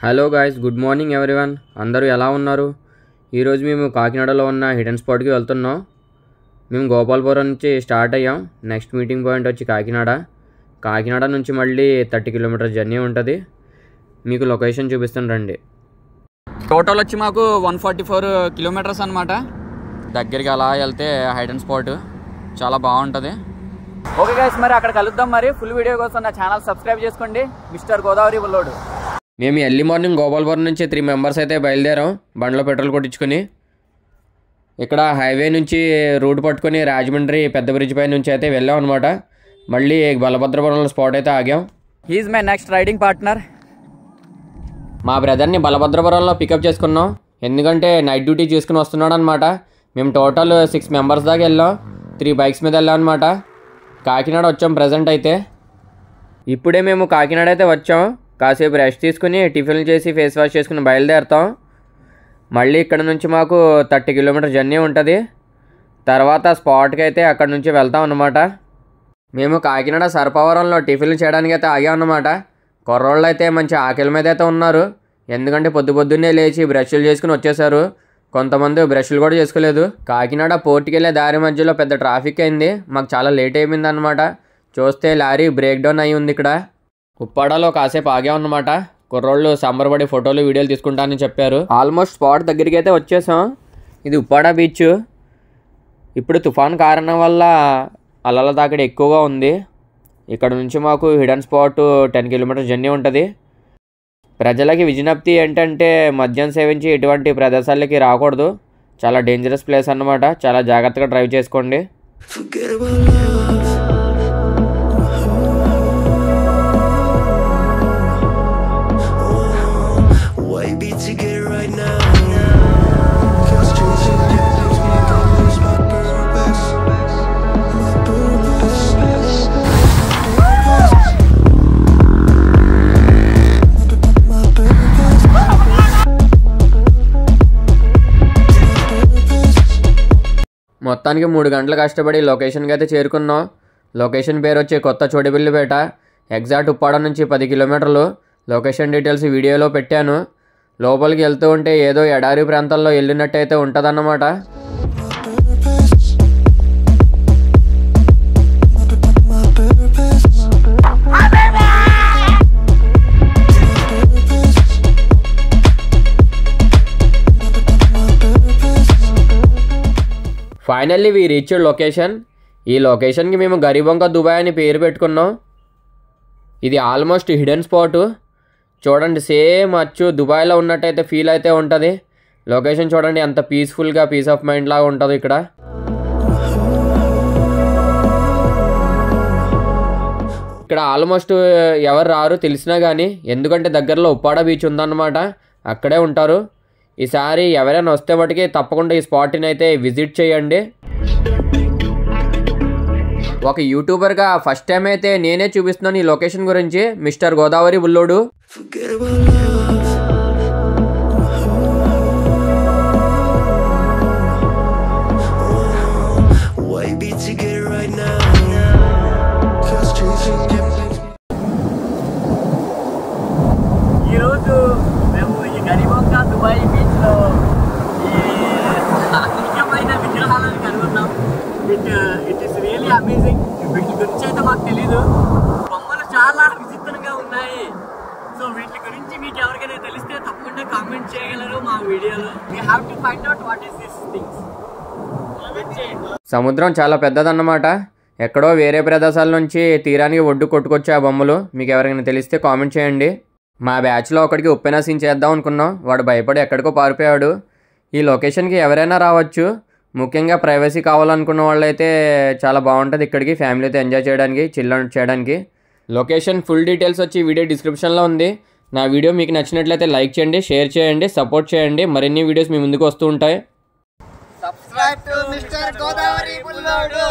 Hello guys, good morning everyone. అందరూ ఎలా ఉన్నారు? ఈరోజు మేము కాకినాడలో ఉన్న హిడెన్ స్పాట్కి వెళ్తున్నాం. మేము గోపాలపురం నుంచి స్టార్ట్ అయ్యాం. నెక్స్ట్ మీటింగ్ పాయింట్ వచ్చి కాకినాడ నుంచి మళ్ళీ 30 కిలోమీటర్స్ జర్నీ ఉంటుంది. మీకు లొకేషన్ చూపిస్తాను రండి. టోటల్ వచ్చి మాకు 144 కిలోమీటర్స్ అనమాట. దగ్గరికి అలా వెళ్తే హిడెన్ స్పాట్ చాలా బాగుంటుంది. ఓకే గైస్, మరి అక్కడ కలుద్దాం. మరి ఫుల్ వీడియో కోసం నా ఛానల్ సబ్స్క్రైబ్ చేసుకోండి. మిస్టర్ గోదావరి బుల్లోడు. మేము ఎర్లీ మార్నింగ్ గోపాలపురం నుంచి 3 మెంబర్స్ అయితే బయలుదేరాం. బండ్లో పెట్రోల్ కొట్టించుకొని ఇక్కడ హైవే నుంచి రూట్ పట్టుకొని రాజమండ్రి పెద్ద బ్రిడ్జ్ పై నుంచి అయితే వెళ్ళాం అనమాట. మళ్ళీ బలభద్రపురం స్పాట్ అయితే ఆగాం. He is my next riding partner. మా బ్రదర్ని బలభద్రపురంలో పికప్ చేసుకున్నాం, ఎందుకంటే నైట్ డ్యూటీ చేసుకుని వస్తున్నాడు అనమాట. మేము టోటల్ 6 మెంబర్స్ దాకా వెళ్ళాం. 3 బైక్స్ మీద వెళ్ళాం అనమాట. కాకినాడ వచ్చాం ప్రజెంట్ అయితే. ఇప్పుడే మేము కాకినాడ అయితే వచ్చాం. కాసేపు రెస్ట్ తీసుకుని టిఫిన్లు చేసి ఫేస్ వాష్ చేసుకుని బయలుదేరుతాం. మళ్ళీ ఇక్కడ నుంచి మాకు 30 కిలోమీటర్ జర్నీ ఉంటుంది. తర్వాత స్పాట్కి అయితే అక్కడ నుంచి వెళ్తాం అన్నమాట. మేము కాకినాడ సర్పవరంలో టిఫిన్లు చేయడానికి అయితే ఆగాం అన్నమాట. కుర్రోళ్ళు అయితే మంచి ఆకలి మీద అయితే ఉన్నారు, ఎందుకంటే పొద్దున్నే లేచి బ్రష్లు చేసుకుని వచ్చేసారు. కొంతమంది బ్రష్లు కూడా చేసుకోలేదు. కాకినాడ పోర్ట్కి వెళ్ళే దారి మధ్యలో పెద్ద ట్రాఫిక్ అయింది. మాకు చాలా లేట్ అయిపోయింది అనమాట. చూస్తే లారీ బ్రేక్ డౌన్ అయి ఉంది. ఇక్కడ ఉప్పాడలో కాసేపు ఆగామన్నమాట. కుర్రోళ్ళు సంబరపడి ఫోటోలు వీడియోలు తీసుకుంటానని చెప్పారు. ఆల్మోస్ట్ స్పాట్ దగ్గరికి అయితే వచ్చేసాం. ఇది ఉప్పాడ బీచ్. ఇప్పుడు తుఫాన్ కారణం వల్ల అలల తాకిడి ఎక్కువగా ఉంది. ఇక్కడ నుంచి మాకు హిడెన్ స్పాట్ 10 కిలోమీటర్ జర్నీ ఉంటుంది. ప్రజలకి విజ్ఞప్తి ఏంటంటే మద్యం సేవించి ఎటువంటి ప్రదేశాలకి రాకూడదు. చాలా డేంజరస్ ప్లేస్ అన్నమాట. చాలా జాగ్రత్తగా డ్రైవ్ చేసుకోండి. మొత్తానికి 3 గంటలు కష్టపడి లొకేషన్కి అయితే చేరుకున్నాం. లొకేషన్ పేరు వచ్చి కొత్త చోటిపల్లిపేట. ఎగ్జాక్ట్ ఉప్పాడ నుంచి 10 కిలోమీటర్లు. లొకేషన్ డీటెయిల్స్ వీడియోలో పెట్టాను. లోపలికి వెళ్తూ ఉంటే ఏదో ఎడారి ప్రాంతాల్లో వెళ్ళినట్టు అయితే ఉంటుందన్నమాట. Finally we reached location. ఈ లొకేషన్కి మేము గరీబంక దుబాయ్ అని పేరు పెట్టుకున్నాం. ఇది ఆల్మోస్ట్ హిడెన్ స్పాట్. చూడండి, సేమ్ అచ్చు దుబాయ్లో ఉన్నట్టయితే ఫీల్ అయితే ఉంటుంది. లొకేషన్ చూడండి ఎంత పీస్ఫుల్గా, పీస్ ఆఫ్ మైండ్ లాగా ఉంటుంది ఇక్కడ. ఇక్కడ ఆల్మోస్ట్ ఎవరు రారు తెలిసినా కానీ, ఎందుకంటే దగ్గరలో ఉప్పాడ బీచ్ ఉందన్నమాట. అక్కడే ఉంటారు. ఈసారి ఎవరైనా వస్తే మటుకి తప్పకుండా ఈ స్పాట్ని అయితే విజిట్ చేయండి. ఒక యూట్యూబర్గా ఫస్ట్ టైం అయితే నేనే చూపిస్తున్నాను ఈ లొకేషన్ గురించి. మిస్టర్ గోదావరి బుల్లోడు. ఈరోజు మేము ఈ గరీబంక దుబాయ్ బీచ్లో ఈ అద్భుతమైన విగ్రహాలను కనుగొన్నాం. It is really amazing. వీటి గురించి అయితే మాకు తెలీదు. బొమ్మలు చాలా విచిత్రంగా ఉన్నాయి. సో వీటి గురించి మీకు ఎవరికైనా తెలిస్తే తప్పకుండా కామెంట్ చేయగలరు మా వీడియోలో. We have to find out what is this things. సముద్రం చాలా పెద్దదన్నమాట. ఎక్కడో వేరే ప్రదేశాల నుంచి తీరానికి ఒడ్డు కొట్టుకొచ్చే ఆ బొమ్మలు. మీకు ఎవరికైనా తెలిస్తే కామెంట్ చేయండి. మా బ్యాచ్లో ఒకడికి ఉప్పెన సీన్ చేద్దాం అనుకున్నాం. వాడు భయపడి ఎక్కడికో పారిపోయాడు. ఈ లొకేషన్కి ఎవరైనా రావచ్చు. ముఖ్యంగా ప్రైవసీ కావాలనుకున్న వాళ్ళైతే చాలా బాగుంటుంది ఇక్కడికి ఫ్యామిలీతో ఎంజాయ్ చేయడానికి, చిల్ అవుట్ చేయడానికి. లొకేషన్ ఫుల్ డీటెయిల్స్ వచ్చి వీడియో డిస్క్రిప్షన్లో ఉంది. నా వీడియో మీకు నచ్చినట్లయితే లైక్ చేయండి, షేర్ చేయండి, సపోర్ట్ చేయండి. మరిన్ని వీడియోస్ మీ ముందుకు వస్తూ ఉంటాయి. Subscribe to mister Godavari Bullodu.